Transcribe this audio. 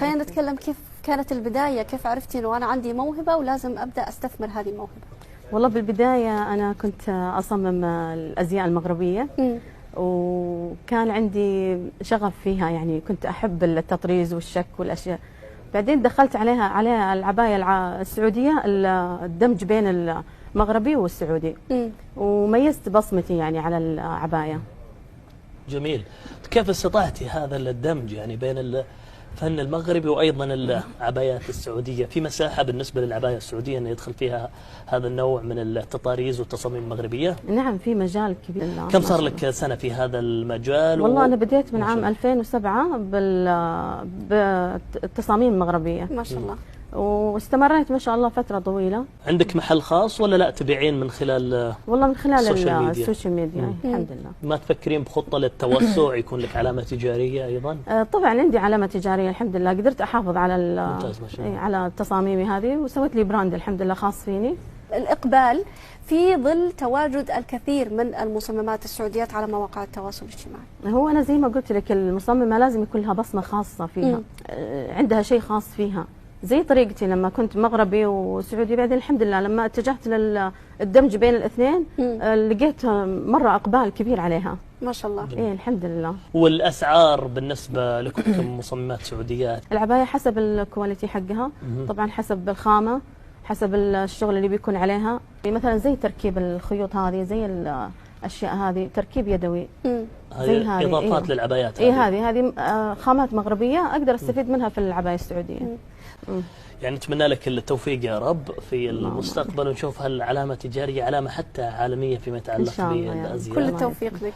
خلينا نتكلم كيف كانت البداية، كيف عرفتي إنه أنا عندي موهبة ولازم أبدأ أستثمر هذه الموهبة؟ والله بالبداية أنا كنت أصمم الأزياء المغربية، وكان عندي شغف فيها، يعني كنت أحب التطريز والشك والأشياء. بعدين دخلت عليها العباية السعودية، الدمج بين المغربي والسعودي، وميزت بصمتي يعني على العباية. جميل. كيف استطعتي هذا الدمج يعني بين الفن المغربي وأيضا العبايات السعودية؟ في مساحة بالنسبة للعباية السعودية أن يدخل فيها هذا النوع من التطاريز والتصاميم المغربية؟ نعم، في مجال كبير. كم صار لك سنة في هذا المجال؟ والله أنا بديت من عام 2007 بالتصاميم المغربية ما شاء الله، واستمريت ما شاء الله فترة طويلة. عندك محل خاص ولا لا تبيعين من خلال والله من خلال السوشيال ميديا؟ الحمد لله. ما تفكرين بخطة للتوسع يكون لك علامة تجارية أيضا؟ طبعا عندي علامة تجارية الحمد لله، قدرت أحافظ على ممتاز ما شاء الله. على تصاميمي هذه، وسويت لي براند الحمد لله خاص فيني. الإقبال في ظل تواجد الكثير من المصممات السعوديات على مواقع التواصل الاجتماعي. هو أنا زي ما قلت لك، المصممة لازم يكون لها بصمة خاصة فيها، عندها شيء خاص فيها، زي طريقتي لما كنت مغربي وسعودي. بعدين الحمد لله لما اتجهت للدمج بين الاثنين لقيت مرة إقبال كبير عليها ما شاء الله. إيه الحمد لله. والأسعار بالنسبة لكم كمصممات سعوديات؟ العباية حسب الكواليتي حقها، طبعا حسب الخامة، حسب الشغل اللي بيكون عليها. مثلا زي تركيب الخيوط هذه، زي الأشياء هذه تركيب يدوي، زي هذه إضافات للعبايات. هذه خامات مغربية أقدر أستفيد منها في العباية السعودية. يعني نتمنى لك التوفيق يا رب في المستقبل، ونشوف هالعلامة تجارية علامة حتى عالمية فيما يتعلق بالأزياء. كل التوفيق لك.